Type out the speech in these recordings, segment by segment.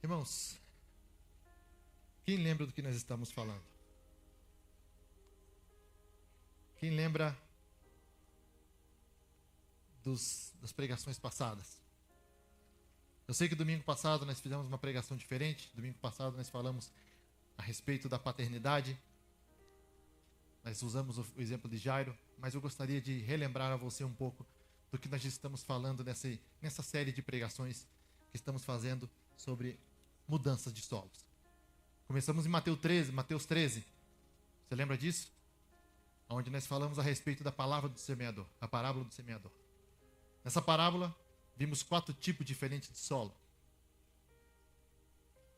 Irmãos, quem lembra do que nós estamos falando? Quem lembra das pregações passadas? Eu sei que domingo passado nós fizemos uma pregação diferente. Domingo passado nós falamos a respeito da paternidade. Nós usamos o exemplo de Jairo, mas eu gostaria de relembrar a você um pouco do que nós estamos falando nessa série de pregações que estamos fazendo sobre mudanças de solos. Começamos em Mateus 13. Você lembra disso? Onde nós falamos a respeito da palavra do semeador, a parábola do semeador. Nessa parábola, vimos 4 tipos diferentes de solo.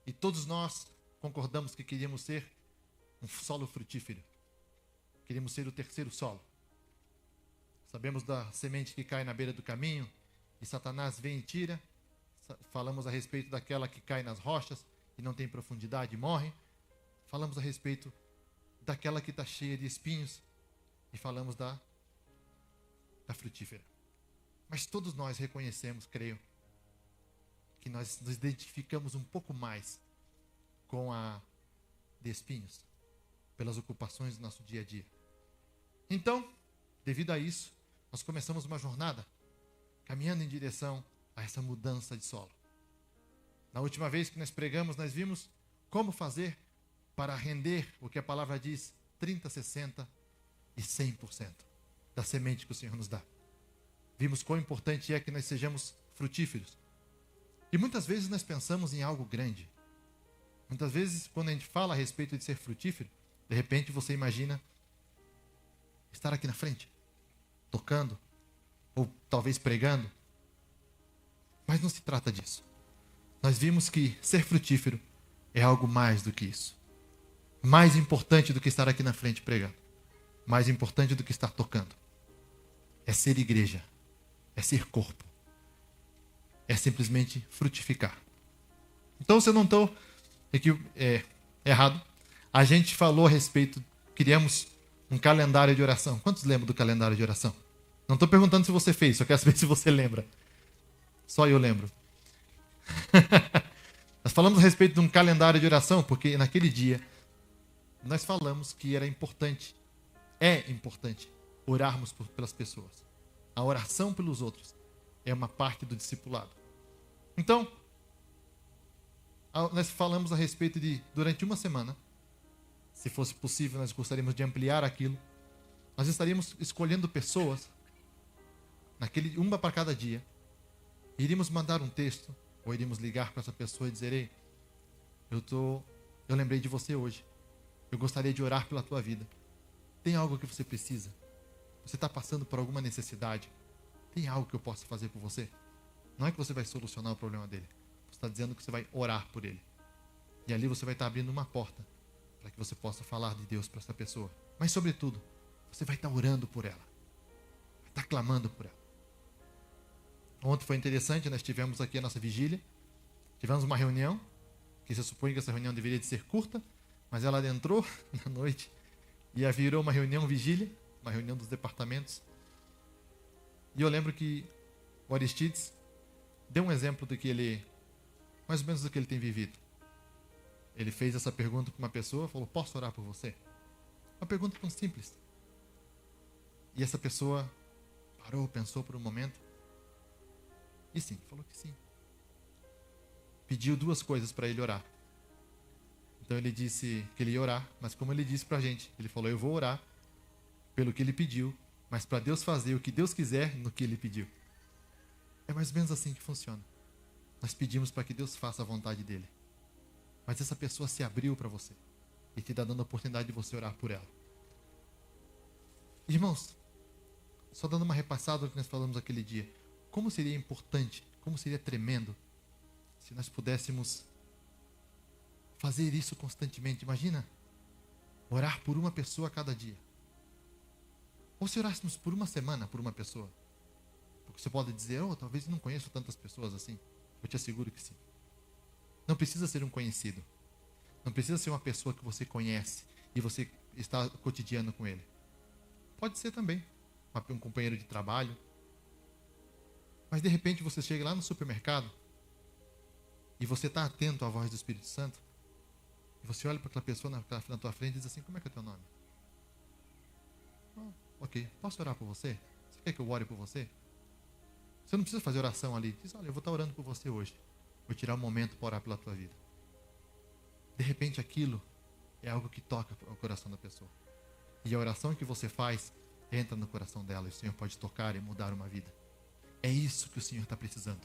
E todos nós concordamos que queríamos ser um solo frutífero. Queríamos ser o terceiro solo. Sabemos da semente que cai na beira do caminho e Satanás vem e tira. Falamos a respeito daquela que cai nas rochas e não tem profundidade e morre. Falamos a respeito daquela que está cheia de espinhos e falamos da frutífera. Mas todos nós reconhecemos, creio, que nós nos identificamos um pouco mais com a de espinhos, pelas ocupações do nosso dia a dia. Então, devido a isso, nós começamos uma jornada caminhando em direção a essa mudança de solo. Na última vez que nós pregamos, nós vimos como fazer para render o que a palavra diz, 30, 60 e 100% da semente que o Senhor nos dá. Vimos quão importante é que nós sejamos frutíferos. E muitas vezes nós pensamos em algo grande. Muitas vezes, quando a gente fala a respeito de ser frutífero, de repente você imagina estar aqui na frente, tocando, ou talvez pregando. Mas não se trata disso. Nós vimos que ser frutífero é algo mais do que isso. Mais importante do que estar aqui na frente pregando. Mais importante do que estar tocando. É ser igreja. É ser corpo. É simplesmente frutificar. Então, se eu não estou errado, a gente falou a respeito, criamos um calendário de oração. Quantos lembram do calendário de oração? Não estou perguntando se você fez, só quero saber se você lembra. Só eu lembro. Nós falamos a respeito de um calendário de oração, porque naquele dia nós falamos que é importante orarmos pelas pessoas. A oração pelos outros é uma parte do discipulado. Então, nós falamos a respeito de, durante uma semana, se fosse possível, nós gostaríamos de ampliar aquilo. Nós estaríamos escolhendo pessoas, uma para cada dia. Iríamos mandar um texto, ou iríamos ligar para essa pessoa e dizer: ei, eu lembrei de você hoje. Eu gostaria de orar pela tua vida. Tem algo que você precisa? Você está passando por alguma necessidade? Tem algo que eu possa fazer por você? Não é que você vai solucionar o problema dele. Você está dizendo que você vai orar por ele. E ali você vai estar abrindo uma porta para que você possa falar de Deus para essa pessoa. Mas, sobretudo, você vai estar orando por ela. Vai estar clamando por ela. Ontem foi interessante, nós tivemos aqui a nossa vigília. Tivemos uma reunião, que se supõe que essa reunião deveria de ser curta, mas ela adentrou na noite e virou uma reunião vigília, uma reunião dos departamentos. E eu lembro que o Aristides deu um exemplo do que ele, mais ou menos do que ele tem vivido. Ele fez essa pergunta para uma pessoa, falou: posso orar por você? Uma pergunta tão simples. E essa pessoa parou, pensou por um momento. E sim, falou que sim. Pediu 2 coisas para ele orar. Então ele disse que ele ia orar, mas como ele disse para a gente, ele falou: eu vou orar pelo que ele pediu, mas para Deus fazer o que Deus quiser no que ele pediu. É mais ou menos assim que funciona. Nós pedimos para que Deus faça a vontade dele. Mas essa pessoa se abriu para você e te dá dando a oportunidade de você orar por ela. Irmãos, só dando uma repassada no que nós falamos aquele dia. Como seria importante, como seria tremendo se nós pudéssemos fazer isso constantemente. Imagina, orar por uma pessoa a cada dia. Ou se orássemos por uma semana por uma pessoa. Porque você pode dizer: talvez eu não conheço tantas pessoas assim. Eu te asseguro que sim. Não precisa ser um conhecido. Não precisa ser uma pessoa que você conhece e você está cotidiano com ele. Pode ser também um companheiro de trabalho. Mas de repente você chega lá no supermercado e você está atento à voz do Espírito Santo, e você olha para aquela pessoa na tua frente e diz assim: como é que é teu nome? Ok, posso orar por você? Você quer que eu ore por você? Você não precisa fazer oração ali. Diz: olha, eu vou estar orando por você hoje. Vou tirar um momento para orar pela tua vida. De repente aquilo é algo que toca o coração da pessoa. E a oração que você faz entra no coração dela, e o Senhor pode tocar e mudar uma vida. É isso que o Senhor está precisando.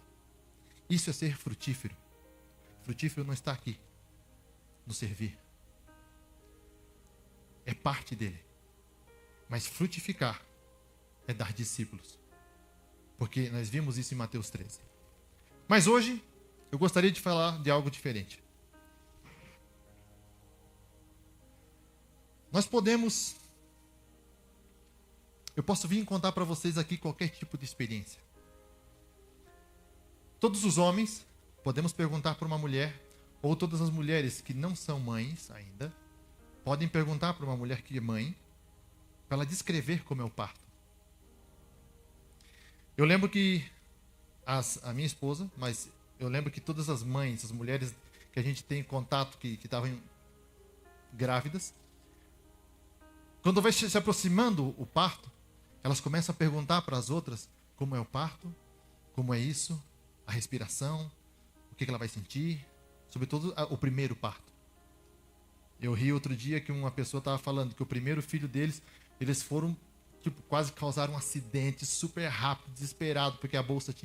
Isso é ser frutífero. Frutífero não está aqui no servir. É parte dele. Mas frutificar é dar discípulos. Porque nós vimos isso em Mateus 13. Mas hoje eu gostaria de falar de algo diferente. Eu posso vir contar para vocês aqui qualquer tipo de experiência. Todos os homens, podemos perguntar para uma mulher, ou todas as mulheres que não são mães ainda, podem perguntar para uma mulher que é mãe, para ela descrever como é o parto. Eu lembro que a minha esposa, mas eu lembro que todas as mães, as mulheres que a gente tem contato, que estavam grávidas, quando vai se aproximando o parto, elas começam a perguntar para as outras como é o parto, como é isso, a respiração, o que ela vai sentir, sobretudo o primeiro parto. Eu ri outro dia que uma pessoa estava falando que o primeiro filho deles, eles foram, quase causaram um acidente super rápido, desesperado, porque a bolsa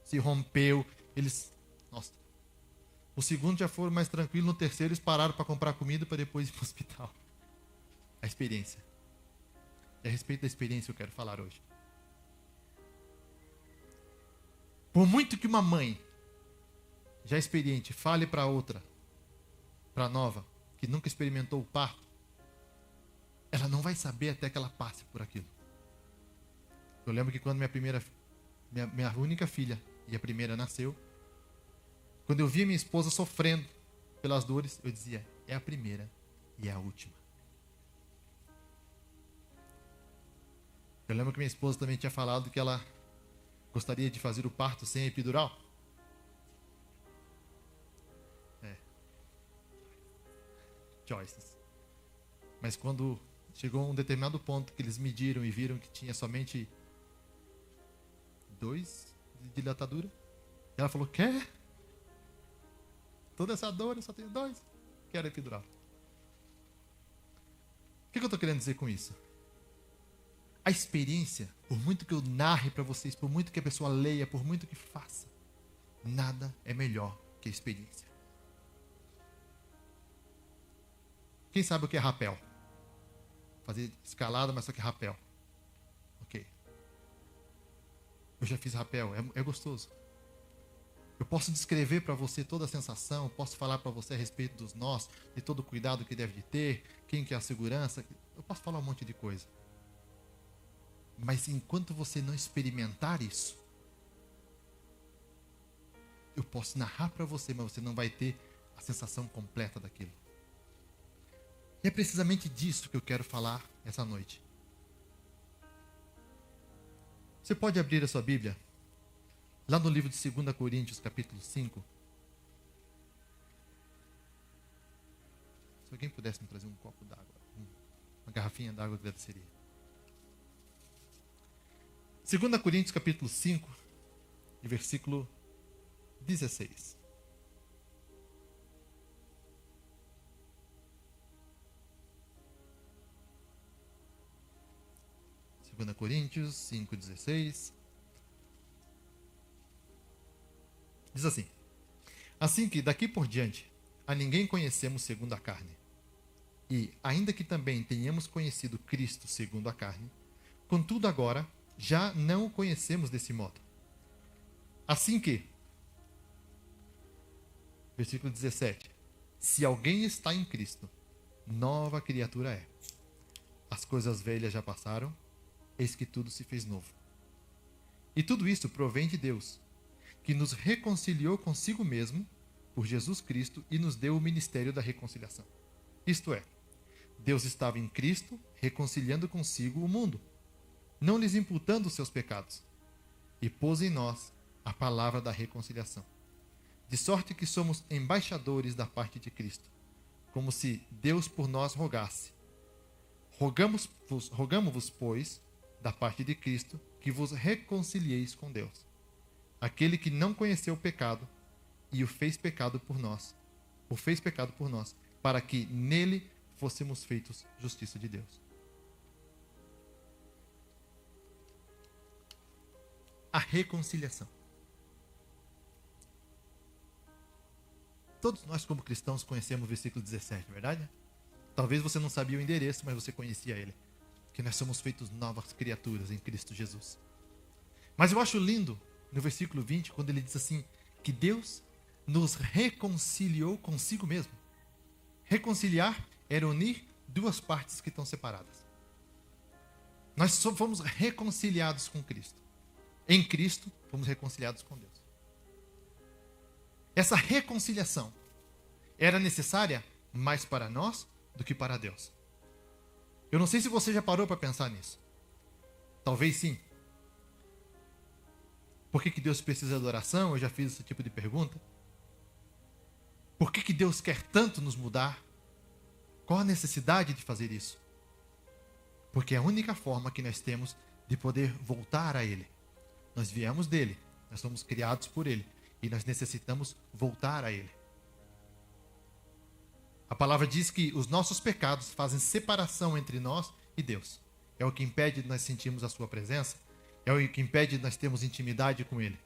se rompeu. Nossa. O segundo já foram mais tranquilo, no terceiro eles pararam para comprar comida para depois ir para o hospital. A experiência. É a respeito da experiência que eu quero falar hoje. Por muito que uma mãe já experiente fale para outra, para a nova, que nunca experimentou o parto, ela não vai saber até que ela passe por aquilo. Eu lembro que quando minha única filha, e a primeira nasceu, quando eu via minha esposa sofrendo pelas dores, eu dizia: é a primeira e é a última. Eu lembro que minha esposa também tinha falado que ela gostaria de fazer o parto sem epidural. Choices. Mas quando chegou a um determinado ponto que eles mediram e viram que tinha somente 2 de dilatadura, ela falou: quer? Toda essa dor, eu só tenho 2. Quero epidural. O que eu estou querendo dizer com isso? A experiência, por muito que eu narre para vocês, por muito que a pessoa leia, por muito que faça, nada é melhor que a experiência. Quem sabe o que é rapel? Fazer escalada, mas só que rapel. Ok. Eu já fiz rapel, é gostoso. Eu posso descrever para você toda a sensação, posso falar para você a respeito dos nós, de todo o cuidado que deve de ter, quem que é a segurança. Eu posso falar um monte de coisa. Mas enquanto você não experimentar isso, eu posso narrar para você, mas você não vai ter a sensação completa daquilo. E é precisamente disso que eu quero falar essa noite. Você pode abrir a sua Bíblia, lá no livro de 2 Coríntios, capítulo 5. Se alguém pudesse me trazer um copo d'água, uma garrafinha d'água, que agradeceria. 2 Coríntios, capítulo 5, e versículo 16. Segunda Coríntios 5:16. Diz assim: assim que daqui por diante a ninguém conhecemos segundo a carne. E, ainda que também tenhamos conhecido Cristo segundo a carne, contudo agora já não o conhecemos desse modo. Assim que, versículo 17, se alguém está em Cristo, nova criatura é. As coisas velhas já passaram, eis que tudo se fez novo. E tudo isso provém de Deus, que nos reconciliou consigo mesmo por Jesus Cristo e nos deu o ministério da reconciliação. Isto é, Deus estava em Cristo reconciliando consigo o mundo, não lhes imputando os seus pecados, e pôs em nós a palavra da reconciliação. de sorte que somos embaixadores da parte de Cristo, como se Deus por nós rogasse. Rogamo-vos, pois, da parte de Cristo, que vos reconcilieis com Deus. Aquele que não conheceu o pecado e o fez pecado por nós, para que nele fôssemos feitos justiça de Deus. A reconciliação. Todos nós, como cristãos, conhecemos o versículo 17, verdade? Talvez você não sabia o endereço, mas você conhecia ele. Que nós somos feitos novas criaturas em Cristo Jesus. Mas eu acho lindo, no versículo 20, quando ele diz assim, que Deus nos reconciliou consigo mesmo. Reconciliar era unir duas partes que estão separadas. Nós fomos reconciliados com Cristo. Em Cristo, fomos reconciliados com Deus. Essa reconciliação era necessária mais para nós do que para Deus. Eu não sei se você já parou para pensar nisso. Talvez sim. Por que Deus precisa de oração? Eu já fiz esse tipo de pergunta. Por que Deus quer tanto nos mudar? Qual a necessidade de fazer isso? Porque é a única forma que nós temos de poder voltar a Ele. Nós viemos dele, nós somos criados por Ele e nós necessitamos voltar a Ele. A palavra diz que os nossos pecados fazem separação entre nós e Deus. É o que impede de nós sentirmos a sua presença, é o que impede de nós termos intimidade com Ele.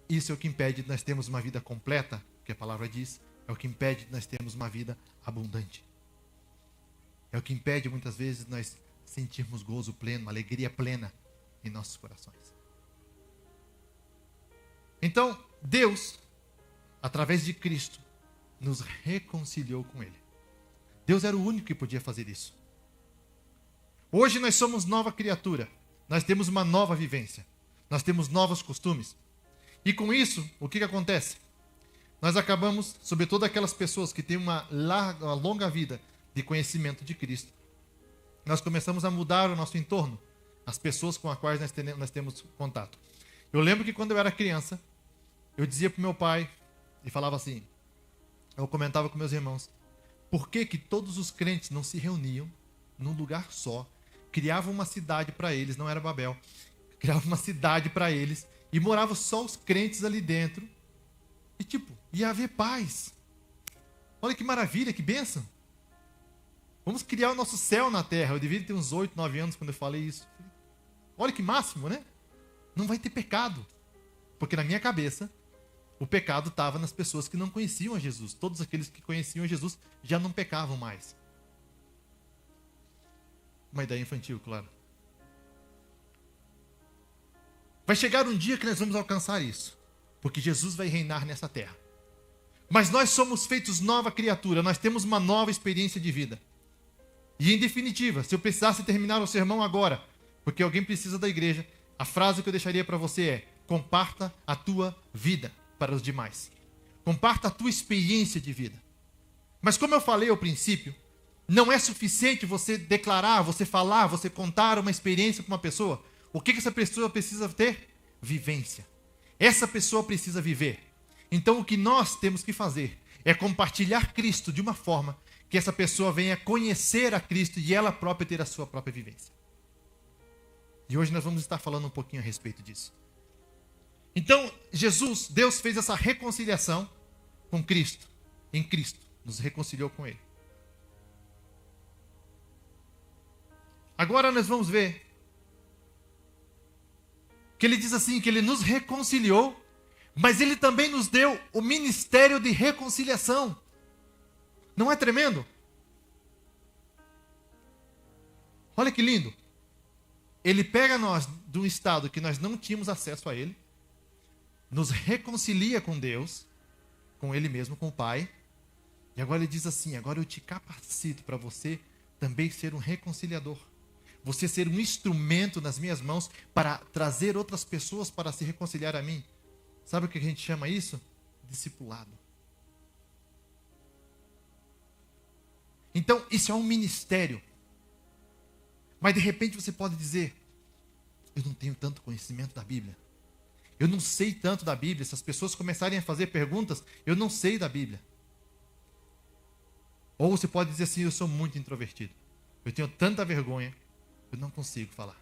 Isso é o que impede de nós termos uma vida completa, que a palavra diz, é o que impede de nós termos uma vida abundante. É o que impede muitas vezes de nós sentirmos gozo pleno, alegria plena em nossos corações. Então, Deus, através de Cristo, nos reconciliou com Ele. Deus era o único que podia fazer isso. Hoje nós somos nova criatura. Nós temos uma nova vivência. Nós temos novos costumes. E com isso, o que acontece? Nós acabamos, sobretudo aquelas pessoas que têm uma longa vida de conhecimento de Cristo, nós começamos a mudar o nosso entorno, as pessoas com as quais nós temos contato. Eu lembro que quando eu era criança, eu dizia para o meu pai, e falava assim, eu comentava com meus irmãos, por que todos os crentes não se reuniam num lugar só, criavam uma cidade para eles, não era Babel, criavam uma cidade para eles, e moravam só os crentes ali dentro, e ia haver paz. Olha que maravilha, que bênção. Vamos criar o nosso céu na terra. Eu devia ter uns 8, 9 anos quando eu falei isso. Olha que máximo, né? Não vai ter pecado. Porque na minha cabeça, o pecado estava nas pessoas que não conheciam a Jesus. Todos aqueles que conheciam a Jesus já não pecavam mais. Uma ideia infantil, claro. Vai chegar um dia que nós vamos alcançar isso. Porque Jesus vai reinar nessa terra. Mas nós somos feitos nova criatura. Nós temos uma nova experiência de vida. E em definitiva, se eu precisasse terminar o sermão agora, porque alguém precisa da igreja, a frase que eu deixaria para você é: comparta a tua vida para os demais. Comparta a tua experiência de vida. Mas como eu falei ao princípio, não é suficiente você declarar, você falar, você contar uma experiência para uma pessoa. O que essa pessoa precisa ter? Vivência. Essa pessoa precisa viver. Então o que nós temos que fazer é compartilhar Cristo de uma forma que essa pessoa venha conhecer a Cristo e ela própria ter a sua própria vivência. E hoje nós vamos estar falando um pouquinho a respeito disso. Então, Deus fez essa reconciliação com Cristo. Em Cristo, nos reconciliou com Ele. Agora nós vamos ver que Ele diz assim, que Ele nos reconciliou, mas Ele também nos deu o ministério de reconciliação. Não é tremendo? Olha que lindo. Ele pega nós de um estado que nós não tínhamos acesso a Ele, nos reconcilia com Deus, com Ele mesmo, com o Pai, e agora Ele diz assim, agora eu te capacito para você também ser um reconciliador. Você ser um instrumento nas minhas mãos para trazer outras pessoas para se reconciliar a mim. Sabe o que a gente chama isso? Discipulado. Então, isso é um ministério. Mas de repente você pode dizer, eu não tenho tanto conhecimento da Bíblia. eu não sei tanto da Bíblia. Se as pessoas começarem a fazer perguntas, eu não sei da Bíblia. Ou você pode dizer assim, eu sou muito introvertido. Eu tenho tanta vergonha, eu não consigo falar.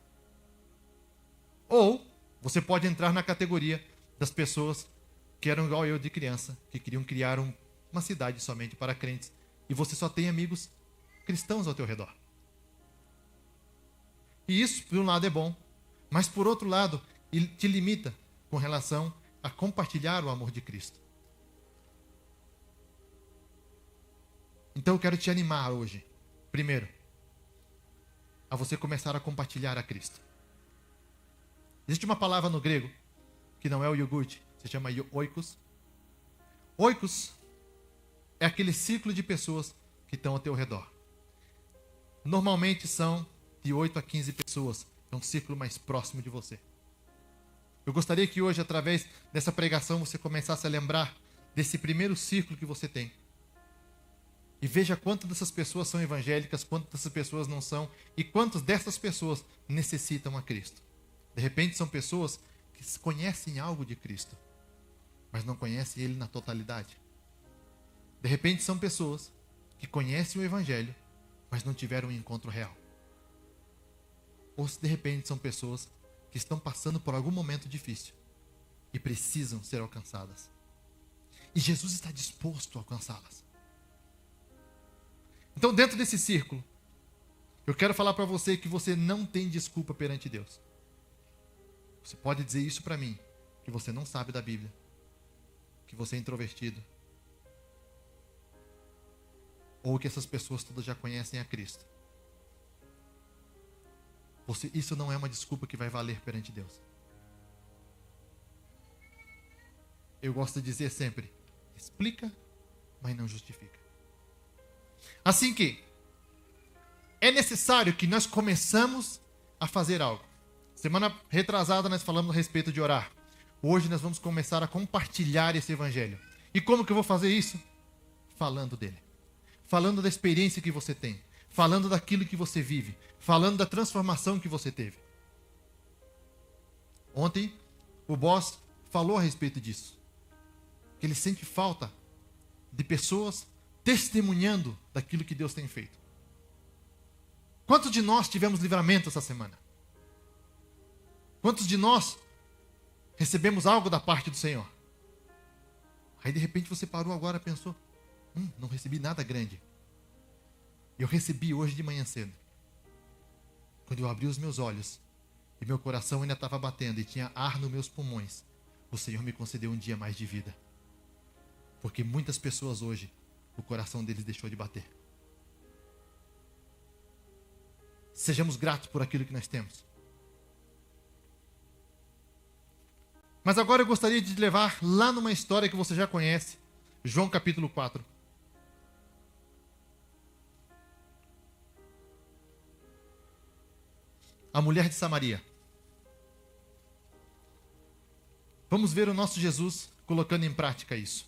Ou você pode entrar na categoria das pessoas que eram igual eu de criança, que queriam criar uma cidade somente para crentes. E você só tem amigos cristãos ao teu redor. E isso, por um lado, é bom. Mas, por outro lado, ele te limita com relação a compartilhar o amor de Cristo. Então, eu quero te animar hoje, primeiro, a você começar a compartilhar a Cristo. Existe uma palavra no grego, que não é o iogurte, se chama oikos. Oikos é aquele círculo de pessoas que estão ao teu redor. Normalmente são de 8 a 15 pessoas. É um círculo mais próximo de você. Eu gostaria que hoje, através dessa pregação, você começasse a lembrar desse primeiro círculo que você tem. E veja quantas dessas pessoas são evangélicas, quantas dessas pessoas não são, e quantas dessas pessoas necessitam a Cristo. De repente são pessoas que conhecem algo de Cristo, mas não conhecem Ele na totalidade. De repente são pessoas que conhecem o Evangelho, mas não tiveram um encontro real. Ou se de repente são pessoas que estão passando por algum momento difícil e precisam ser alcançadas. E Jesus está disposto a alcançá-las. Então, dentro desse círculo, eu quero falar para você que você não tem desculpa perante Deus. Você pode dizer isso para mim, que você não sabe da Bíblia, que você é introvertido, ou que essas pessoas todas já conhecem a Cristo. Isso não é uma desculpa que vai valer perante Deus. Eu gosto de dizer sempre, explica, mas não justifica. Assim que é necessário que nós começamos a fazer algo. Semana retrasada nós falamos a respeito de orar. Hoje nós vamos começar a compartilhar esse evangelho. E como que eu vou fazer isso? Falando dele. Falando da experiência que você tem. Falando daquilo que você vive. Falando da transformação que você teve. Ontem o boss falou a respeito disso. Que ele sente falta de pessoas testemunhando daquilo que Deus tem feito. Quantos de nós tivemos livramento essa semana? Quantos de nós recebemos algo da parte do Senhor? Aí de repente você parou agora e pensou, não recebi nada grande. Eu recebi hoje de manhã cedo. Quando eu abri os meus olhos e meu coração ainda estava batendo e tinha ar nos meus pulmões, o Senhor me concedeu um dia mais de vida. Porque muitas pessoas hoje, o coração deles deixou de bater. Sejamos gratos por aquilo que nós temos. Mas agora eu gostaria de te levar lá numa história que você já conhece, João capítulo 4. A mulher de Samaria. Vamos ver o nosso Jesus colocando em prática isso.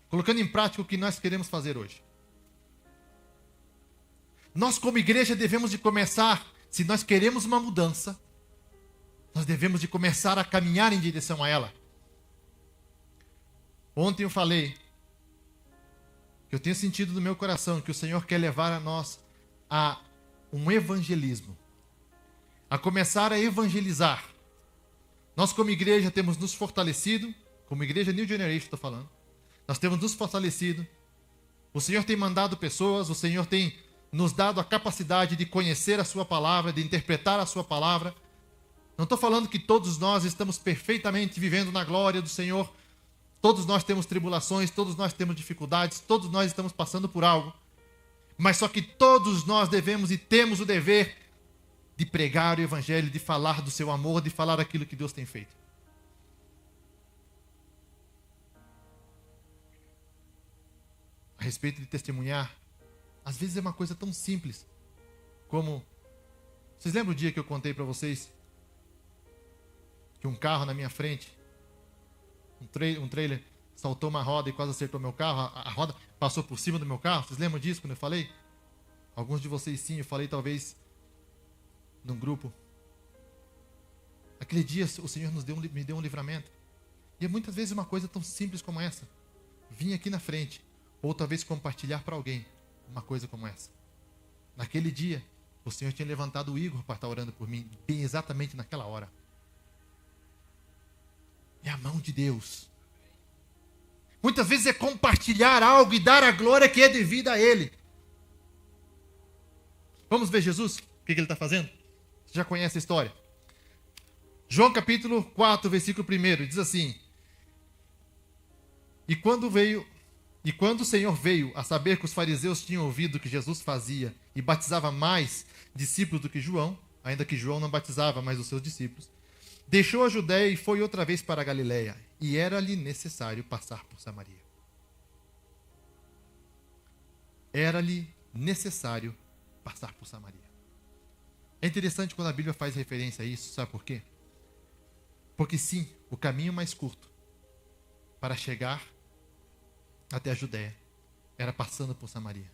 Colocando em prática o que nós queremos fazer hoje. Nós como igreja devemos de começar, se nós queremos uma mudança, nós devemos de começar a caminhar em direção a ela. Ontem eu falei que eu tenho sentido no meu coração que o Senhor quer levar a nós a um evangelismo. A começar a evangelizar. Nós como igreja temos nos fortalecido, como igreja New Generation estou falando, nós temos nos fortalecido. O Senhor tem mandado pessoas, o Senhor tem nos dado a capacidade de conhecer a sua palavra, de interpretar a sua palavra. Não estou falando que todos nós estamos perfeitamente vivendo na glória do Senhor. Todos nós temos tribulações, todos nós temos dificuldades, todos nós estamos passando por algo. Mas só que todos nós devemos e temos o dever de pregar o evangelho, de falar do seu amor, de falar aquilo que Deus tem feito. A respeito de testemunhar, às vezes é uma coisa tão simples como... Vocês lembram o dia que eu contei para vocês que um carro na minha frente, um trailer, saltou uma roda e quase acertou meu carro, a roda passou por cima do meu carro? Vocês lembram disso quando eu falei? Alguns de vocês sim, eu falei talvez num grupo. Aquele dia o Senhor me deu um livramento. E é muitas vezes uma coisa tão simples como essa. Vim aqui na frente, ou talvez compartilhar para alguém uma coisa como essa. Naquele dia, o Senhor tinha levantado o Igor para estar orando por mim, bem exatamente naquela hora. É a mão de Deus. Muitas vezes é compartilhar algo e dar a glória que é devida a Ele. Vamos ver Jesus? O que ele está fazendo? Você já conhece a história. João capítulo 4, versículo 1, diz assim: E quando o Senhor veio a saber que os fariseus tinham ouvido que Jesus fazia e batizava mais discípulos do que João, ainda que João não batizava mais os seus discípulos, deixou a Judéia e foi outra vez para a Galiléia, e era-lhe necessário passar por Samaria. Era-lhe necessário passar por Samaria. É interessante quando a Bíblia faz referência a isso, sabe por quê? Porque sim, o caminho mais curto para chegar até a Judéia era passando por Samaria.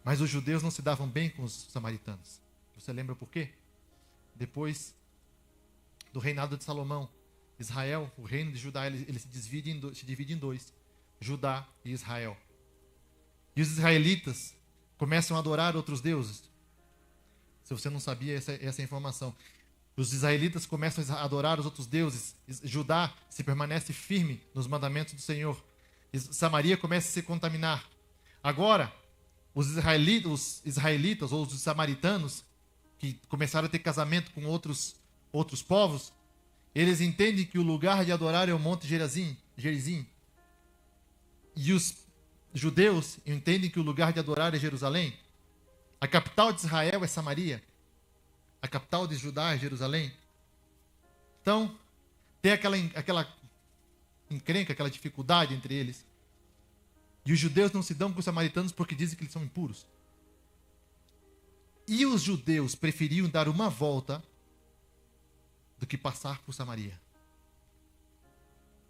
Mas os judeus não se davam bem com os samaritanos. Você lembra por quê? Depois do reinado de Salomão, Israel, o reino de Judá, ele se divide em dois: Judá e Israel. E os israelitas começam a adorar outros deuses. Se você não sabia essa informação, os israelitas começam a adorar os outros deuses. Judá se permanece firme nos mandamentos do Senhor. Samaria começa a se contaminar. Agora, os israelitas ou os samaritanos, que começaram a ter casamento com outros povos, eles entendem que o lugar de adorar é o Monte Gerizim. E os judeus entendem que o lugar de adorar é Jerusalém. A capital de Israel é Samaria. A capital de Judá é Jerusalém. Então, tem aquela encrenca, aquela dificuldade entre eles. E os judeus não se dão com os samaritanos porque dizem que eles são impuros. E os judeus preferiam dar uma volta do que passar por Samaria.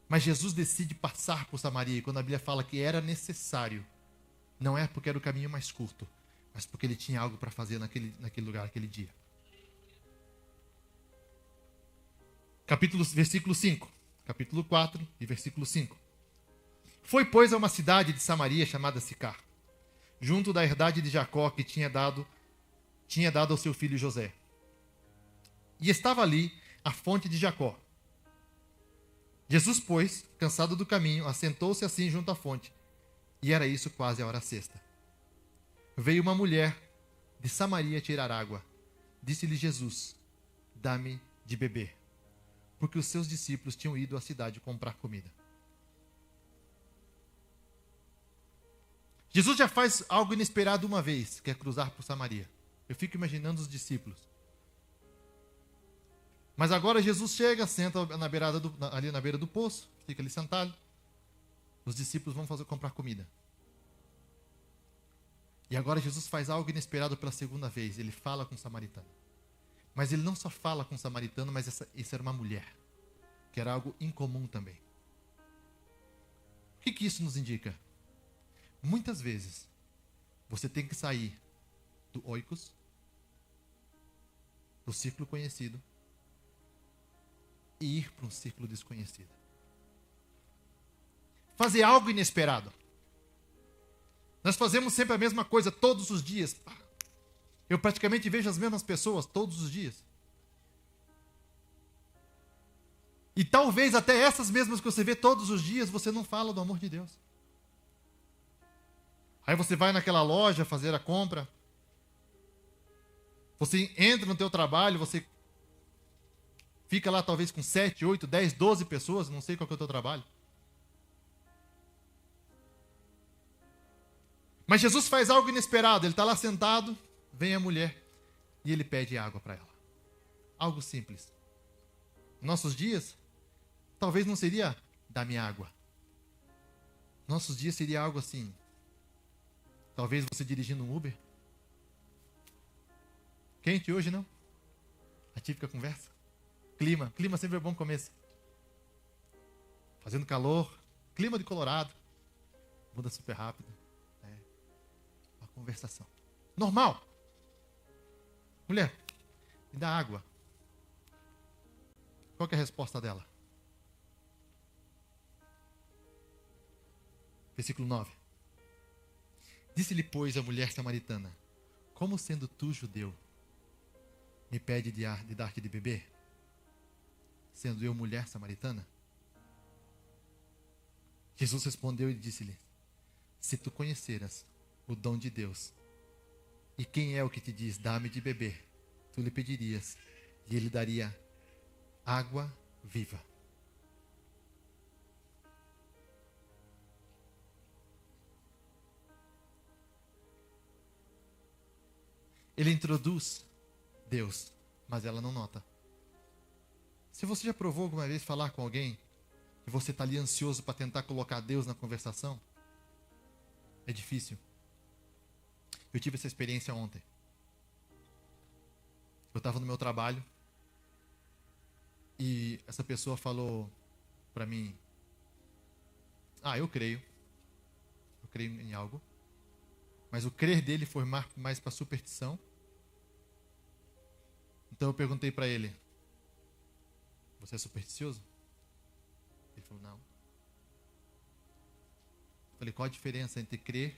Mas Jesus decide passar por Samaria. E quando a Bíblia fala que era necessário, não é porque era o caminho mais curto, mas porque ele tinha algo para fazer naquele lugar, naquele dia. Versículo 5. Capítulo 4 e versículo 5. Foi, pois, a uma cidade de Samaria chamada Sicar, junto da herdade de Jacó que tinha dado ao seu filho José. E estava ali a fonte de Jacó. Jesus, pois, cansado do caminho, assentou-se assim junto à fonte. E era isso quase a hora sexta. Veio uma mulher de Samaria tirar água. Disse-lhe Jesus: dá-me de beber. Porque os seus discípulos tinham ido à cidade comprar comida. Jesus já faz algo inesperado uma vez, que é cruzar por Samaria. Eu fico imaginando os discípulos. Mas agora Jesus chega, senta ali na beira do poço, fica ali sentado. Os discípulos vão comprar comida. E agora Jesus faz algo inesperado pela segunda vez. Ele fala com o samaritano. Mas ele não só fala com o samaritano, mas essa era uma mulher. Que era algo incomum também. O que isso nos indica? Muitas vezes, você tem que sair do oikos, do círculo conhecido, e ir para um círculo desconhecido. Fazer algo inesperado. Nós fazemos sempre a mesma coisa todos os dias. Eu praticamente vejo as mesmas pessoas todos os dias. E talvez até essas mesmas que você vê todos os dias, você não fala do amor de Deus. Aí você vai naquela loja fazer a compra. Você entra no teu trabalho, você fica lá talvez com 7, 8, 10, 12 pessoas, não sei qual que é o teu trabalho. Mas Jesus faz algo inesperado. Ele está lá sentado, vem a mulher e ele pede água para ela. Algo simples. Nossos dias, talvez não seria dá-me água. Nossos dias seria algo assim. Talvez você dirigindo um Uber. Quente hoje, não? A típica conversa. Clima sempre é bom começo. Fazendo calor. Clima de Colorado. Muda super rápido. Uma conversação. Normal. Mulher, me dá água. Qual que é a resposta dela? Versículo 9. Disse-lhe, pois, a mulher samaritana: como sendo tu judeu, me pede de dar-te de beber, sendo eu mulher samaritana? Jesus respondeu e disse-lhe: se tu conheceras o dom de Deus, e quem é o que te diz, dá-me de beber, tu lhe pedirias, e ele daria água viva. Ele introduz Deus, mas ela não nota. Se você já provou alguma vez falar com alguém e você está ali ansioso para tentar colocar Deus na conversação, é difícil. Eu tive essa experiência ontem. Eu estava no meu trabalho e essa pessoa falou para mim: eu creio em algo, mas o crer dele foi mais para superstição. Então eu perguntei para ele: você é supersticioso? Ele falou: não. Eu falei: qual a diferença entre crer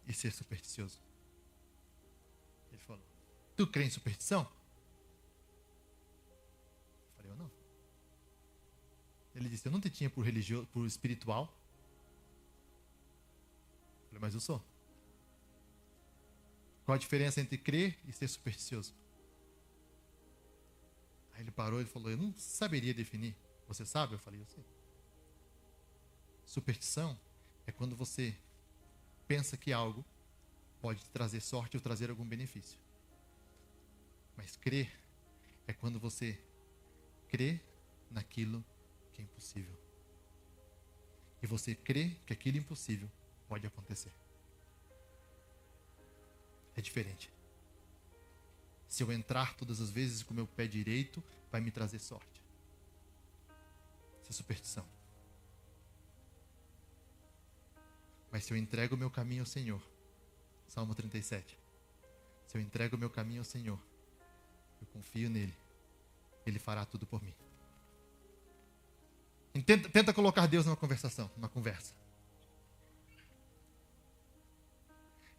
e ser supersticioso? Ele falou: tu crê em superstição? Eu falei: eu não. Ele disse: eu não te tinha por religioso, por espiritual. Eu falei: mas eu sou. Qual a diferença entre crer e ser supersticioso? Aí ele parou e falou: eu não saberia definir. Você sabe? Eu falei: eu sei. Superstição é quando você pensa que algo pode te trazer sorte ou trazer algum benefício. Mas crer é quando você crê naquilo que é impossível. E você crê que aquilo impossível pode acontecer. É diferente. Se eu entrar todas as vezes com o meu pé direito, vai me trazer sorte. Isso é superstição. Mas se eu entrego o meu caminho ao Senhor, Salmo 37, se eu entrego o meu caminho ao Senhor, eu confio nele, ele fará tudo por mim. Tenta colocar Deus numa conversação, numa conversa.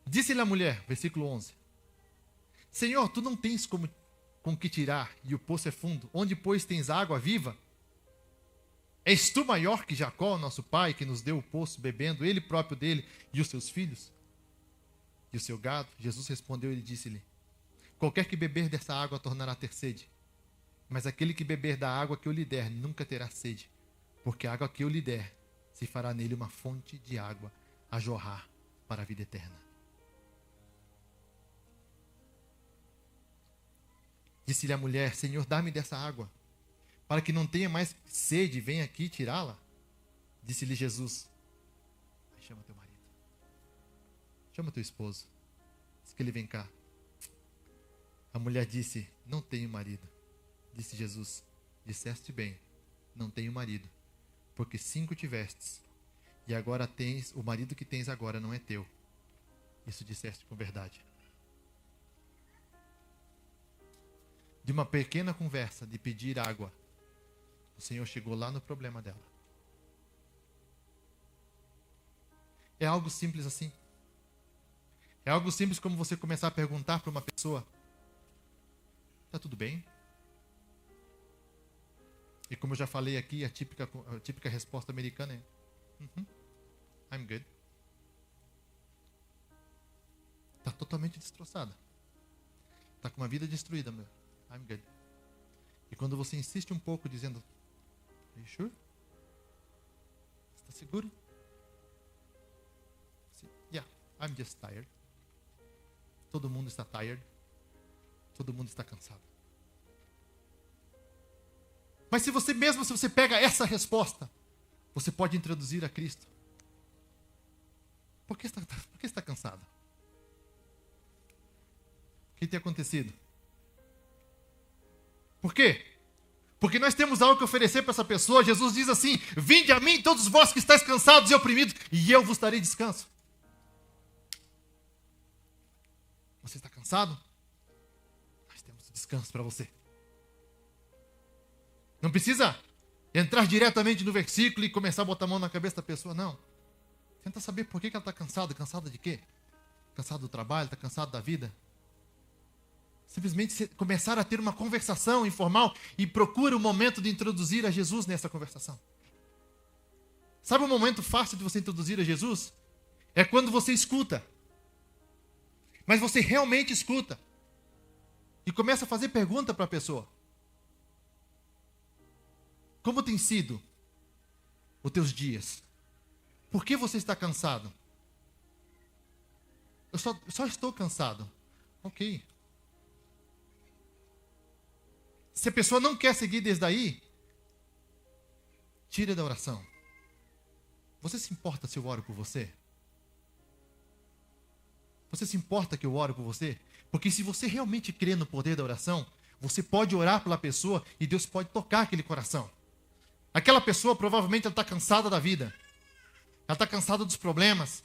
Disse-lhe a mulher, versículo 11: Senhor, tu não tens com que tirar, e o poço é fundo. Onde, pois, tens água viva? És tu maior que Jacó, nosso pai, que nos deu o poço, bebendo, ele próprio dele e os seus filhos? E o seu gado? Jesus respondeu e disse-lhe: qualquer que beber dessa água tornará a ter sede. Mas aquele que beber da água que eu lhe der nunca terá sede, porque a água que eu lhe der se fará nele uma fonte de água a jorrar para a vida eterna. Disse-lhe a mulher: Senhor, dá-me dessa água, para que não tenha mais sede, venha aqui tirá-la. Disse-lhe Jesus: chama teu marido, chama teu esposo, diz que ele vem cá. A mulher disse: não tenho marido. Disse Jesus: disseste bem, não tenho marido, porque 5 tivestes, e agora tens, o marido que tens agora não é teu. Isso disseste com verdade. De uma pequena conversa de pedir água, o Senhor chegou lá no problema dela. É algo simples assim. É algo simples como você começar a perguntar para uma pessoa: está tudo bem? E como eu já falei aqui, a típica resposta americana é: I'm good. Está totalmente destroçada. Está com uma vida destruída, meu. I'm good. E quando você insiste um pouco dizendo: are you sure? Está seguro? Yeah, I'm just tired. Todo mundo está tired. Todo mundo está cansado. Mas se você pega essa resposta, você pode introduzir a Cristo. Por que está cansado? O que tem acontecido? Por quê? Porque nós temos algo que oferecer para essa pessoa. Jesus diz assim: vinde a mim todos vós que estáis cansados e oprimidos, e eu vos darei descanso. Você está cansado? Nós temos descanso para você. Não precisa entrar diretamente no versículo e começar a botar a mão na cabeça da pessoa, não. Tenta saber por que ela está cansada. Cansada de quê? Cansada do trabalho, está cansada da vida? Simplesmente começar a ter uma conversação informal e procura o momento de introduzir a Jesus nessa conversação. Sabe um momento fácil de você introduzir a Jesus? É quando você escuta. Mas você realmente escuta. E começa a fazer pergunta para a pessoa. Como tem sido os teus dias? Por que você está cansado? Eu só estou cansado. Ok. Se a pessoa não quer seguir desde aí, tira da oração. Você se importa se eu oro por você? Você se importa que eu oro por você? Porque se você realmente crê no poder da oração, você pode orar pela pessoa e Deus pode tocar aquele coração. Aquela pessoa provavelmente ela está cansada da vida. Ela está cansada dos problemas.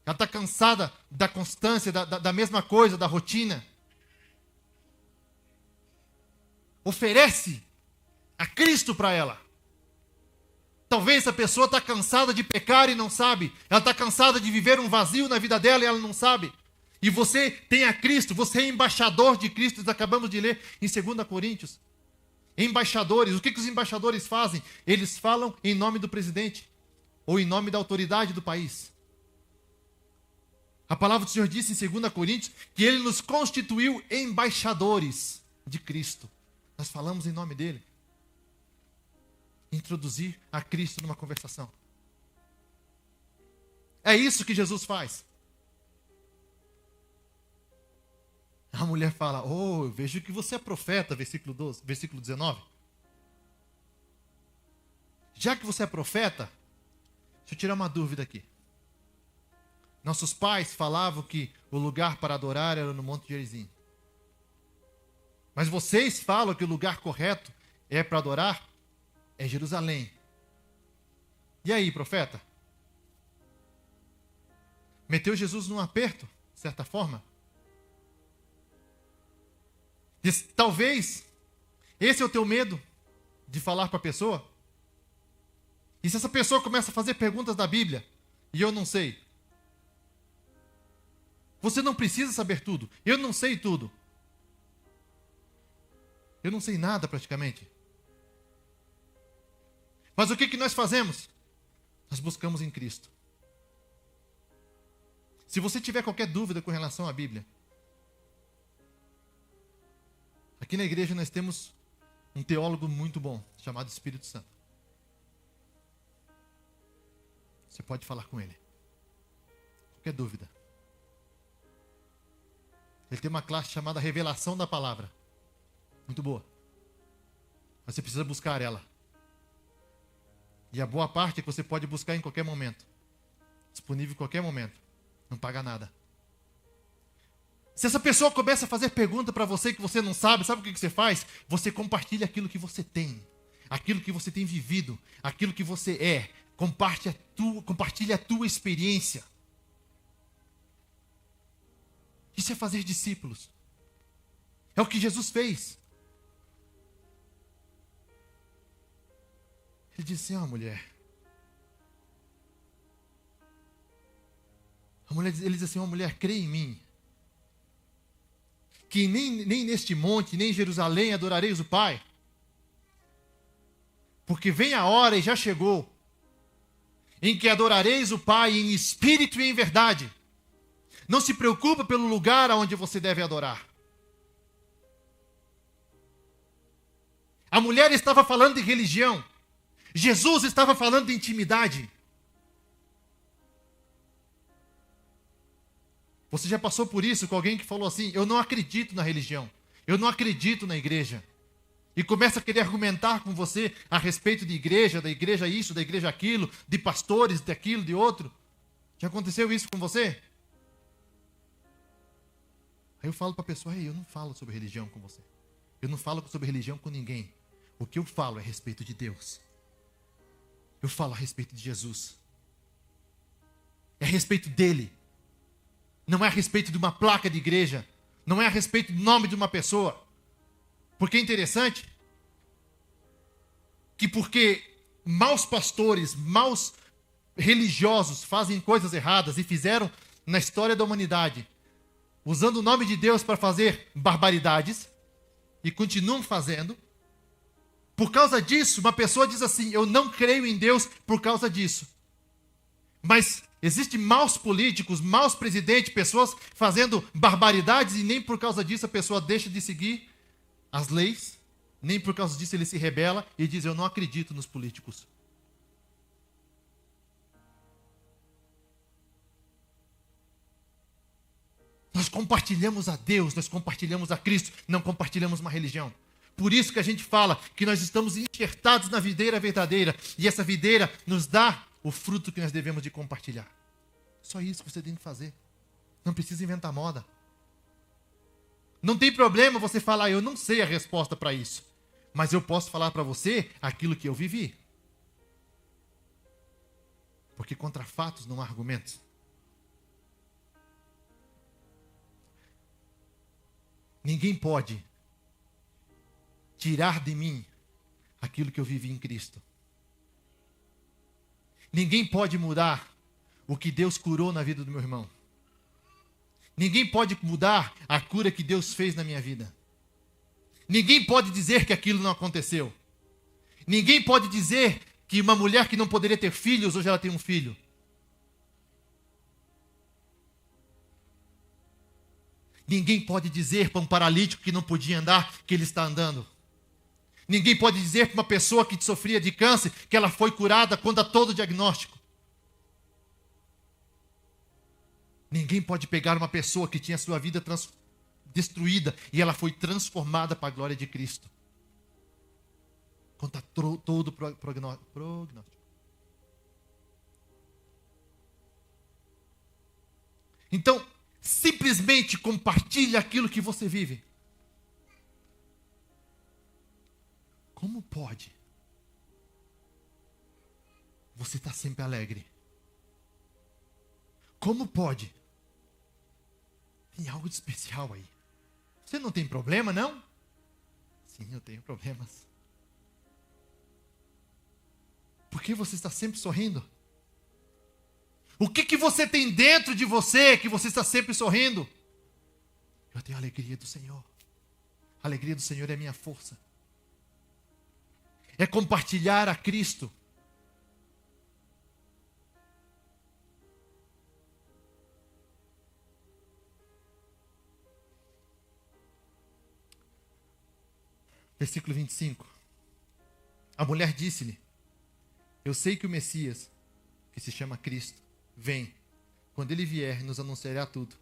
Ela está cansada da constância, da mesma coisa, da rotina. Oferece a Cristo para ela. Talvez a pessoa está cansada de pecar e não sabe. Ela está cansada de viver um vazio na vida dela e ela não sabe. E você tem a Cristo, você é embaixador de Cristo. Nós acabamos de ler em 2 Coríntios. Embaixadores, o que os embaixadores fazem? Eles falam em nome do presidente ou em nome da autoridade do país. A palavra do Senhor disse em 2 Coríntios que Ele nos constituiu embaixadores de Cristo. Nós falamos em nome dEle. Introduzir a Cristo numa conversação. É isso que Jesus faz. A mulher fala, eu vejo que você é profeta, versículo 12, versículo 19. Já que você é profeta, deixa eu tirar uma dúvida aqui. Nossos pais falavam que o lugar para adorar era no Monte Gerizim. Mas vocês falam que o lugar correto é para adorar? É Jerusalém. E aí, profeta? Meteu Jesus num aperto, de certa forma? Diz, talvez esse é o teu medo de falar para a pessoa? E se essa pessoa começa a fazer perguntas da Bíblia e eu não sei? Você não precisa saber tudo. Eu não sei tudo. Eu não sei nada praticamente. Mas o que nós fazemos? Nós buscamos em Cristo. Se você tiver qualquer dúvida com relação à Bíblia, aqui na igreja nós temos um teólogo muito bom, chamado Espírito Santo. Você pode falar com ele. Qualquer dúvida. Ele tem uma classe chamada Revelação da Palavra. Muito boa. Mas você precisa buscar ela. E a boa parte é que você pode buscar em qualquer momento. Disponível em qualquer momento. Não paga nada. Se essa pessoa começa a fazer pergunta para você que você não sabe o que você faz? Você compartilha aquilo que você tem vivido, aquilo que você é. Compartilha a tua experiência. Isso é fazer discípulos. É o que Jesus fez. Ele disse assim, mulher. Ele diz assim, mulher, crê em mim. Que nem neste monte, nem em Jerusalém adorareis o Pai. Porque vem a hora e já chegou, em que adorareis o Pai em espírito e em verdade. Não se preocupa pelo lugar aonde você deve adorar. A mulher estava falando de religião. Jesus estava falando de intimidade. Você já passou por isso com alguém que falou assim, eu não acredito na religião, eu não acredito na igreja. E começa a querer argumentar com você a respeito de igreja, da igreja isso, da igreja aquilo, de pastores, daquilo, de outro. Já aconteceu isso com você? Aí eu falo para a pessoa, eu não falo sobre religião com você. Eu não falo sobre religião com ninguém. O que eu falo é a respeito de Deus. Eu falo a respeito de Jesus. É a respeito dele. Não é a respeito de uma placa de igreja. Não é a respeito do nome de uma pessoa. Porque é interessante. que porque maus pastores, maus religiosos fazem coisas erradas e fizeram na história da humanidade, usando o nome de Deus para fazer barbaridades, e continuam fazendo. Por causa disso, uma pessoa diz assim: eu não creio em Deus por causa disso. Mas existem maus políticos, maus presidentes, pessoas fazendo barbaridades, e nem por causa disso a pessoa deixa de seguir as leis, nem por causa disso ele se rebela e diz: eu não acredito nos políticos. Nós compartilhamos a Deus, nós compartilhamos a Cristo, não compartilhamos uma religião. Por isso que a gente fala que nós estamos enxertados na videira verdadeira, e essa videira nos dá o fruto que nós devemos de compartilhar. Só isso que você tem que fazer. Não precisa inventar moda. Não tem problema você falar: eu não sei a resposta para isso, mas eu posso falar para você aquilo que eu vivi. Porque contra fatos não há argumentos. Ninguém pode tirar de mim aquilo que eu vivi em Cristo. Ninguém pode mudar o que Deus curou na vida do meu irmão. Ninguém pode mudar a cura que Deus fez na minha vida. Ninguém pode dizer que aquilo não aconteceu. Ninguém pode dizer que uma mulher que não poderia ter filhos, hoje ela tem um filho. Ninguém pode dizer para um paralítico que não podia andar, que ele está andando. Ninguém pode dizer para uma pessoa que sofria de câncer, que ela foi curada contra todo o diagnóstico. Ninguém pode pegar uma pessoa que tinha sua vida destruída e ela foi transformada para a glória de Cristo. Contra todo o prognóstico. Então, simplesmente compartilhe aquilo que você vive. Como pode você estar sempre alegre? Como pode? Tem algo de especial aí. Você não tem problema, não? Sim, eu tenho problemas. Por que você está sempre sorrindo? O que você tem dentro de você que você está sempre sorrindo? Eu tenho a alegria do Senhor. A alegria do Senhor é minha força. É compartilhar a Cristo. Versículo 25. A mulher disse-lhe: eu sei que o Messias, que se chama Cristo, vem. Quando ele vier, nos anunciará tudo.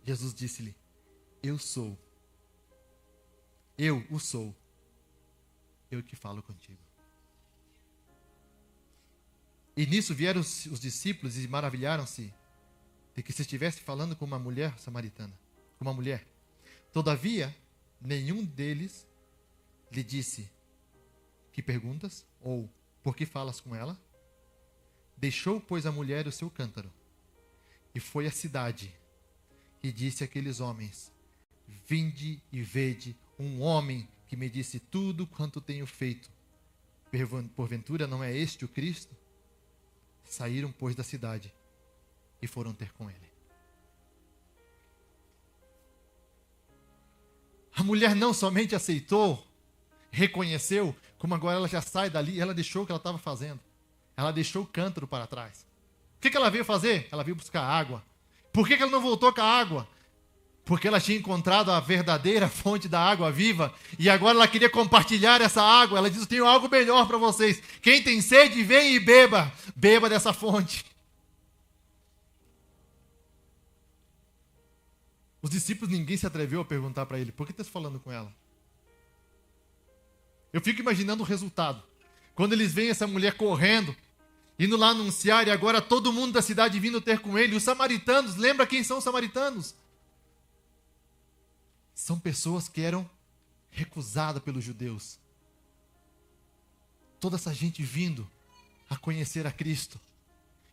Jesus disse-lhe: eu sou. Eu o sou. Eu que falo contigo. E nisso vieram os discípulos e maravilharam-se de que se estivesse falando com uma mulher samaritana. Com uma mulher. Todavia, nenhum deles lhe disse: que perguntas? Ou por que falas com ela? Deixou, pois, a mulher o seu cântaro e foi à cidade e disse àqueles homens: vinde e vede um homem que me disse tudo quanto tenho feito. Porventura não é este o Cristo? Saíram, pois, da cidade e foram ter com ele. A mulher não somente aceitou, reconheceu, como agora ela já sai dali, ela deixou o que ela estava fazendo. Ela deixou o cântaro para trás. O que ela veio fazer? Ela veio buscar água. Por que ela não voltou com a água? Porque ela tinha encontrado a verdadeira fonte da água viva. E agora ela queria compartilhar essa água. Ela diz: eu tenho algo melhor para vocês. Quem tem sede, vem e beba. Beba dessa fonte. Os discípulos, ninguém se atreveu a perguntar para ele: por que está falando com ela? Eu fico imaginando o resultado. Quando eles veem essa mulher correndo, indo lá anunciar, e agora todo mundo da cidade vindo ter com ele. Os samaritanos, lembra quem são os samaritanos? São pessoas que eram recusadas pelos judeus. Toda essa gente vindo a conhecer a Cristo.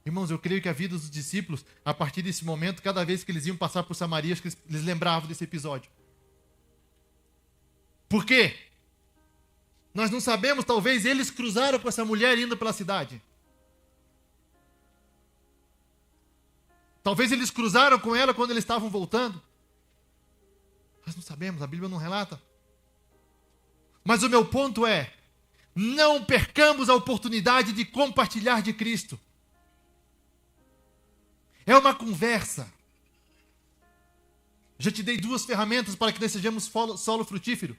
Irmãos, eu creio que a vida dos discípulos, a partir desse momento, cada vez que eles iam passar por Samaria, acho que eles lembravam desse episódio. Por quê? Nós não sabemos, talvez eles cruzaram com essa mulher indo pela cidade. Talvez eles cruzaram com ela quando eles estavam voltando. Nós não sabemos, a Bíblia não relata. Mas o meu ponto é, não percamos a oportunidade de compartilhar de Cristo. É uma conversa. Já te dei 2 ferramentas para que nós sejamos solo frutífero.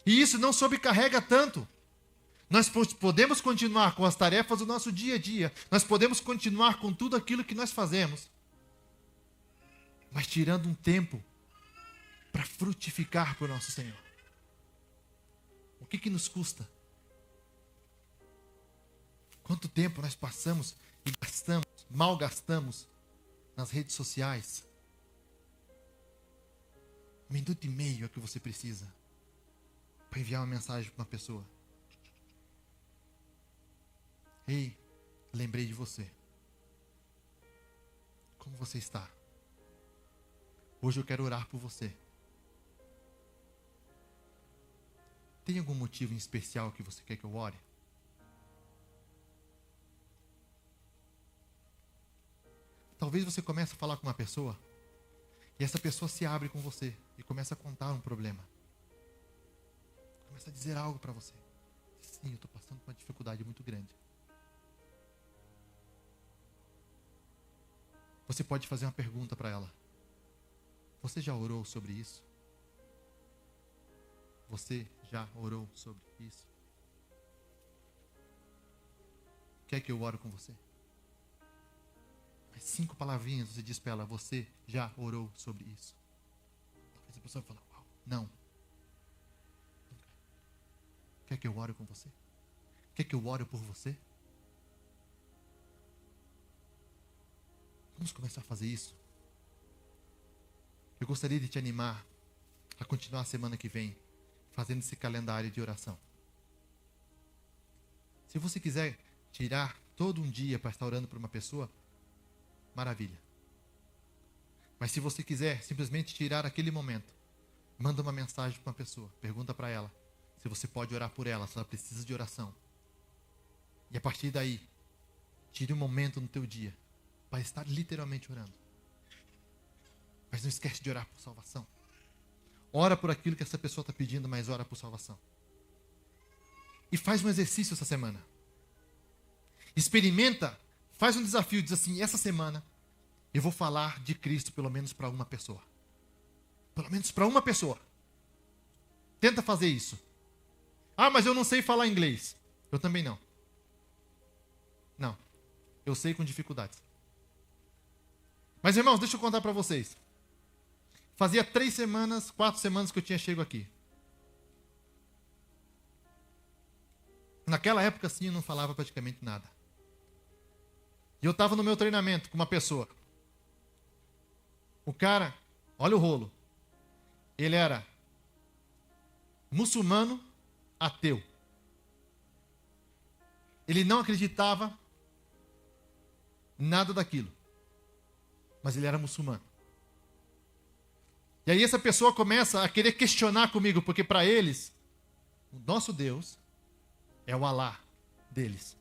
E isso não sobrecarrega tanto. Nós podemos continuar com as tarefas do nosso dia a dia. Nós podemos continuar com tudo aquilo que nós fazemos. Mas tirando um tempo para frutificar para o nosso Senhor. O que nos custa? Quanto tempo nós passamos e gastamos, malgastamos nas redes sociais? 1,5 minuto é o que você precisa para enviar uma mensagem para uma pessoa. Ei, lembrei de você. Como você está? Hoje eu quero orar por você. Tem algum motivo em especial que você quer que eu ore? Talvez você comece a falar com uma pessoa e essa pessoa se abre com você e começa a contar um problema. Começa a dizer algo para você. Sim, eu estou passando por uma dificuldade muito grande. Você pode fazer uma pergunta para ela. Você já orou sobre isso? Você já orou sobre isso? Quer que eu ore com você? Mas 5 palavrinhas você diz para ela, você já orou sobre isso? Talvez a pessoa fale, uau, não. Quer que eu ore com você? Quer que eu ore por você? Vamos começar a fazer isso. Eu gostaria de te animar a continuar a semana que vem fazendo esse calendário de oração. Se você quiser tirar todo um dia para estar orando por uma pessoa, maravilha. Mas se você quiser simplesmente tirar aquele momento, manda uma mensagem para uma pessoa, pergunta para ela se você pode orar por ela, se ela precisa de oração. E a partir daí, tire um momento no teu dia para estar literalmente orando. Mas não esquece de orar por salvação. Ora por aquilo que essa pessoa está pedindo, mas ora por salvação. E faz um exercício essa semana. Experimenta, faz um desafio, diz assim, essa semana eu vou falar de Cristo pelo menos para uma pessoa. Pelo menos para uma pessoa. Tenta fazer isso. Ah, mas eu não sei falar inglês. Eu também não. Não. Eu sei com dificuldades. Mas, irmãos, deixa eu contar para vocês. Fazia 3 semanas, 4 semanas que eu tinha chego aqui. Naquela época, sim, eu não falava praticamente nada. E eu estava no meu treinamento com uma pessoa. O cara, olha o rolo. Ele era muçulmano, ateu. Ele não acreditava em nada daquilo. Mas ele era muçulmano. E aí essa pessoa começa a querer questionar comigo, porque para eles, o nosso Deus é o Alá deles.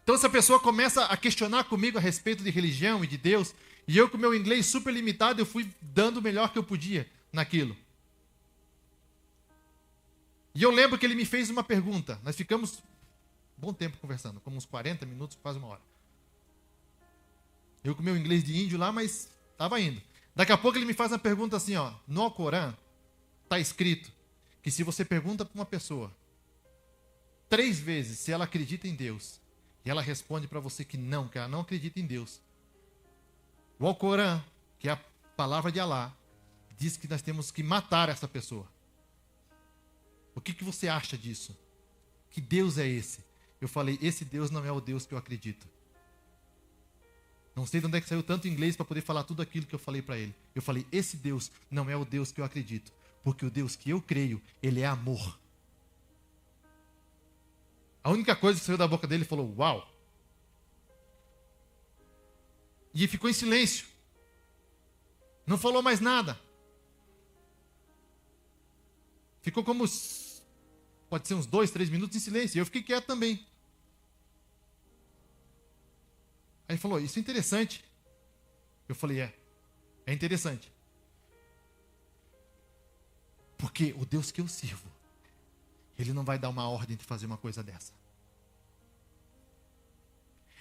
Então essa pessoa começa a questionar comigo a respeito de religião e de Deus, e eu com meu inglês super limitado, eu fui dando o melhor que eu podia naquilo. E eu lembro que ele me fez uma pergunta, nós ficamos um bom tempo conversando, como uns 40 minutos, quase 1 hora. Eu com meu inglês de índio lá, mas estava indo. Daqui a pouco ele me faz uma pergunta assim, ó. No Alcorão está escrito que se você pergunta para uma pessoa 3 vezes se ela acredita em Deus, e ela responde para você que ela não acredita em Deus. O Alcorão, que é a palavra de Alá, diz que nós temos que matar essa pessoa. O que você acha disso? Que Deus é esse? Eu falei, esse Deus não é o Deus que eu acredito. Não sei de onde é que saiu tanto inglês para poder falar tudo aquilo que eu falei para ele. Eu falei, esse Deus não é o Deus que eu acredito. Porque o Deus que eu creio, ele é amor. A única coisa que saiu da boca dele, ele falou, uau. E ficou em silêncio. Não falou mais nada. ficou como, pode ser uns 2, 3 minutos em silêncio. E eu fiquei quieto também. Aí ele falou, isso é interessante. Eu falei, é interessante. Porque o Deus que eu sirvo, Ele não vai dar uma ordem de fazer uma coisa dessa.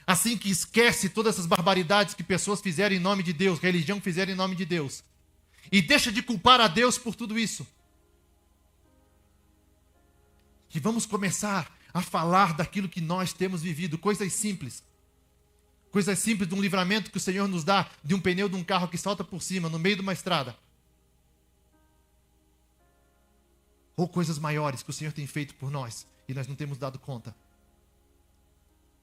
Assim que esquece todas essas barbaridades que pessoas fizeram em nome de Deus, religião fizeram em nome de Deus, e deixa de culpar a Deus por tudo isso. Que vamos começar a falar daquilo que nós temos vivido, coisas simples. Coisas simples de um livramento que o Senhor nos dá, de um pneu de um carro que salta por cima, no meio de uma estrada. Ou coisas maiores que o Senhor tem feito por nós, e nós não temos dado conta.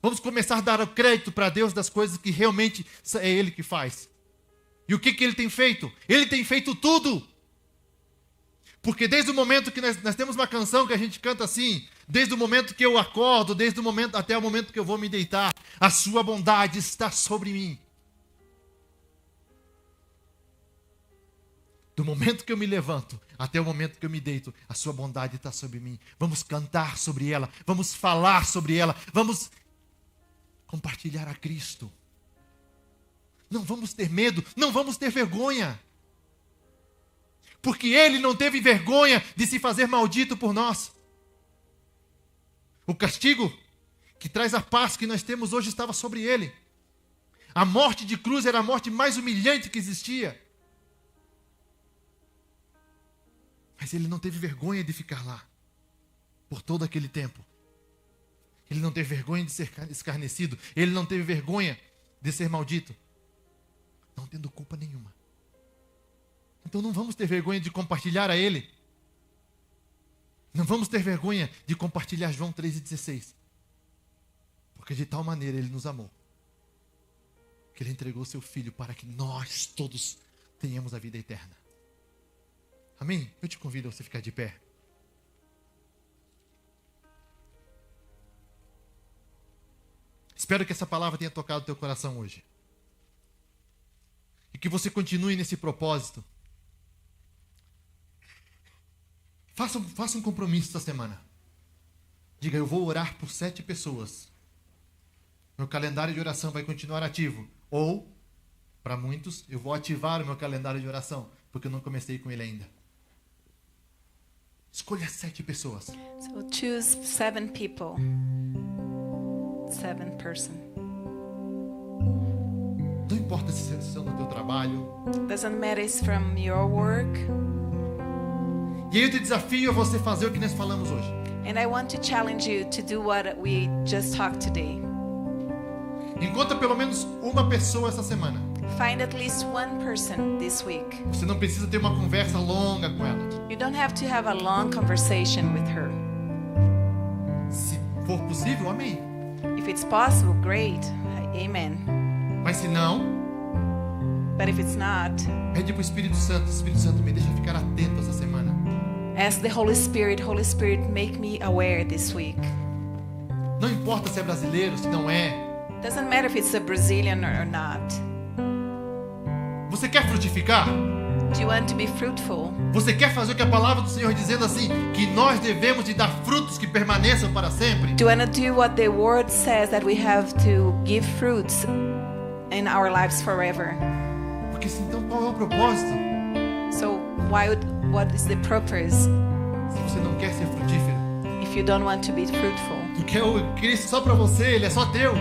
Vamos começar a dar o crédito para Deus das coisas que realmente é Ele que faz. E o que Ele tem feito? Ele tem feito tudo. Porque desde o momento que nós temos uma canção que a gente canta assim, desde o momento que eu acordo, desde o momento até o momento que eu vou me deitar, a sua bondade está sobre mim. Do momento que eu me levanto até o momento que eu me deito, a sua bondade está sobre mim. Vamos cantar sobre ela, vamos falar sobre ela, vamos compartilhar a Cristo. Não vamos ter medo, não vamos ter vergonha. Porque Ele não teve vergonha de se fazer maldito por nós. O castigo que traz a paz que nós temos hoje estava sobre Ele. A morte de cruz era a morte mais humilhante que existia. Mas Ele não teve vergonha de ficar lá por todo aquele tempo. Ele não teve vergonha de ser escarnecido. Ele não teve vergonha de ser maldito. Não tendo culpa nenhuma. Então não vamos ter vergonha de compartilhar a Ele. Não vamos ter vergonha de compartilhar João 3,16. Porque de tal maneira Ele nos amou, que Ele entregou seu Filho para que nós todos tenhamos a vida eterna. Amém? Eu te convido a você ficar de pé. Espero que essa palavra tenha tocado o teu coração hoje. E que você continue nesse propósito. Faça um compromisso esta semana. Diga, eu vou orar por 7 pessoas. Meu calendário de oração vai continuar ativo. Ou, para muitos, eu vou ativar o meu calendário de oração, porque eu não comecei com ele ainda. Escolha 7 pessoas. So choose 7 people. 7 person. Não importa se são no teu trabalho. Doesn't matter if it's from your work. E aí eu te desafio a você fazer o que nós falamos hoje. And I want to challenge you to do what we just talked today. Encontra pelo menos uma pessoa essa semana. Find at least one person this week. Você não precisa ter uma conversa longa com ela. You don't have to have a long conversation with her. Se for possível, amém. If it's possible, great. Amen. Mas se não, But if it's not, pede para o Espírito Santo, me deixa ficar atento essa semana. ask the Holy Spirit, make me aware this week. Não importa se é brasileiro, se não é. Doesn't matter if it's a Brazilian or not. Você quer frutificar? Do you want to be fruitful? Você quer fazer o que a palavra do Senhor dizendo assim, que nós devemos de dar frutos que permaneçam para sempre? Do you want to do what the word says, that we have to give fruits in our lives forever? Porque então qual é o propósito? So what is the purpose Se você não quer ser frutífero, if you don't want to be fruitful? tu quer o Cristo só para você, Ele é só teu.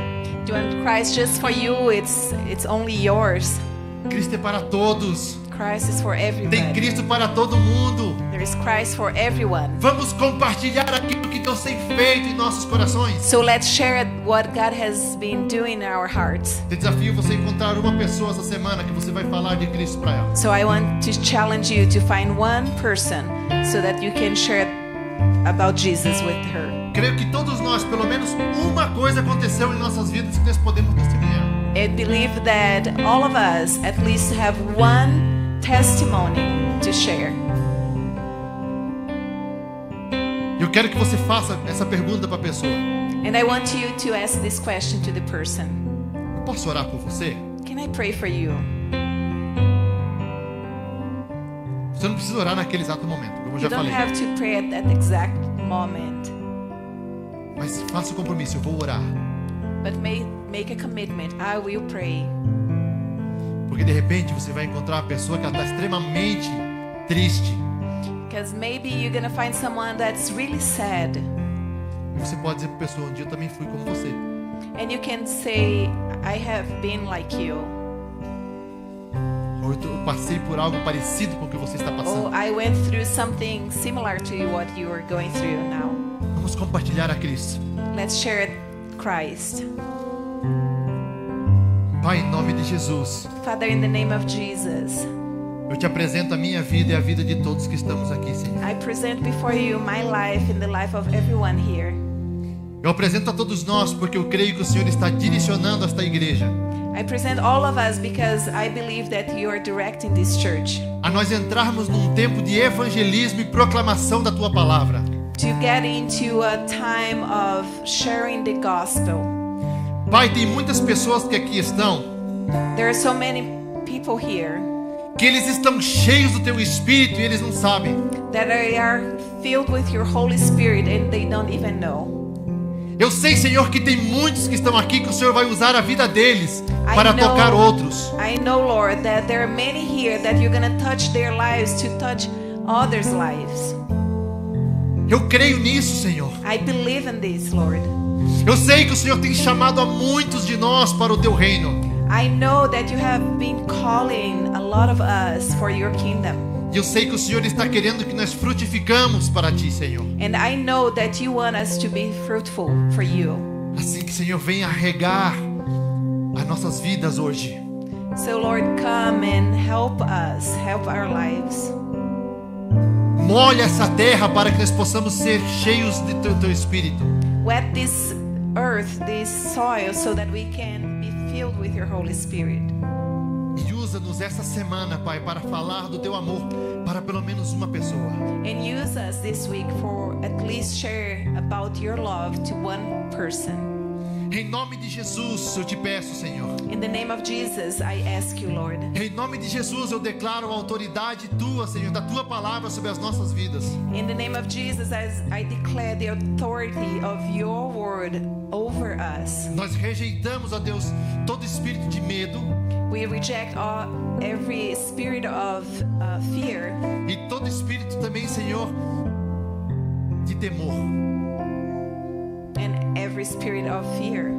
Do you want Christ just for you? It's only yours. Cristo é para todos. Christ is for Tem everybody. Cristo para todo mundo. There is Christ for everyone. Vamos compartilhar aquilo que Deus tem feito em nossos corações. So let's share what God has been doing in our hearts. Te desafio você encontrar uma pessoa essa semana que você vai falar de Cristo para ela. So I want to challenge you to find one person so that you can share about Jesus with her. Creio que todos nós, pelo menos uma coisa aconteceu em nossas vidas que nós podemos testemunhar. I believe that all of us at least have one testimony to share. Eu quero que você faça essa pergunta para a pessoa. And I want you to ask this question to the person. Eu posso orar por você? Can I pray for you? Você não precisa orar naquele exato momento, como eu You já don't falei. have to pray at that exact moment, Mas faça o compromisso, eu vou orar. but make a commitment. I will pray. Porque de repente você vai encontrar uma pessoa que está extremamente triste. Because maybe you're gonna find someone that's really sad, E você pode dizer para a pessoa, um dia eu também fui como você. and you can say, I have been like you, Ou eu passei por algo parecido com o que você está or passando. I went through something similar to what you are going through now. Vamos compartilhar a Cristo. Let's share Christ. Pai, em nome de Jesus, Father, in the name of Jesus, eu te apresento a minha vida e a vida de todos que estamos aqui, Senhor. I present before you my life and the life of everyone here. Eu apresento a todos nós porque eu creio que o Senhor está direcionando esta igreja I present all of us because I believe that you are directing this church a nós entrarmos num tempo de evangelismo e proclamação da Tua palavra. to get into a time of sharing the gospel. Pai, tem muitas pessoas que aqui estão, There are so many people here que eles estão cheios do Teu Espírito e eles não sabem. that they are filled with your Holy Spirit and they don't even know. Eu sei, Senhor, que tem muitos que estão aqui que o Senhor vai usar a vida deles I para know- tocar outros. I know, Lord, that there are many here that you're going to touch their lives to touch others' lives. Eu creio nisso, Senhor. I believe in this, Lord. Eu sei que o Senhor tem chamado a muitos de nós para o Teu reino. I know that you have been calling a lot of us for your kingdom. E eu sei que o Senhor está querendo que nós frutificamos para Ti, Senhor. And I know that you want us to be fruitful for you. Assim que, Senhor, venha regar as nossas vidas hoje. So, Lord, come and help us, help our lives. Molhe essa terra para que nós possamos ser cheios de Teu Espírito. Wet this earth, this soil, so that we can be filled with your Holy Spirit. E usa-nos essa semana, Pai, para falar do Teu amor para pelo menos uma pessoa. And use us this week for at least share about your love to one person. Em nome de Jesus, eu te peço, Senhor. In the name of Jesus, I ask you, Lord. Em nome de Jesus, eu declaro a autoridade Tua, Senhor, da Tua palavra sobre as nossas vidas. In the name of Jesus, as I declare the authority of your word over us. Nós rejeitamos, ó Deus, todo espírito de medo We reject every spirit of fear e todo espírito também, Senhor, de temor. and every spirit of fear.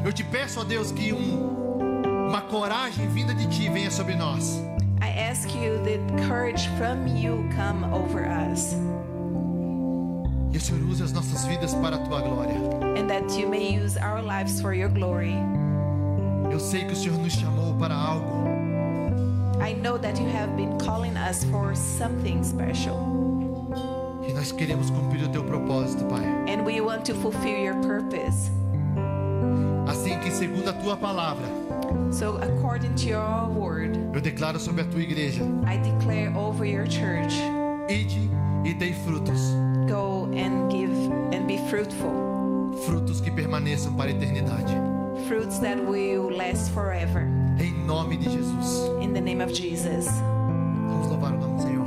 Eu te peço, ó Deus, que uma coragem vinda de Ti venha sobre nós. I ask you that courage from you come over us, E o Senhor use as nossas vidas para a Tua glória. and that you may use our lives for your glory. Eu sei que o Senhor nos chamou para algo. I know that you have been calling us for something special, E nós queremos cumprir o Teu propósito, Pai. and we want to fulfill your purpose. Assim que, segundo a Tua palavra, So according to your word, eu declaro sobre a Tua igreja: I declare over your church, ide e dei frutos. go and give and be fruitful, Frutos que permaneçam para a eternidade. fruits that will last forever. Em nome de Jesus. In the name of Jesus. Vamos louvar o nome do Senhor.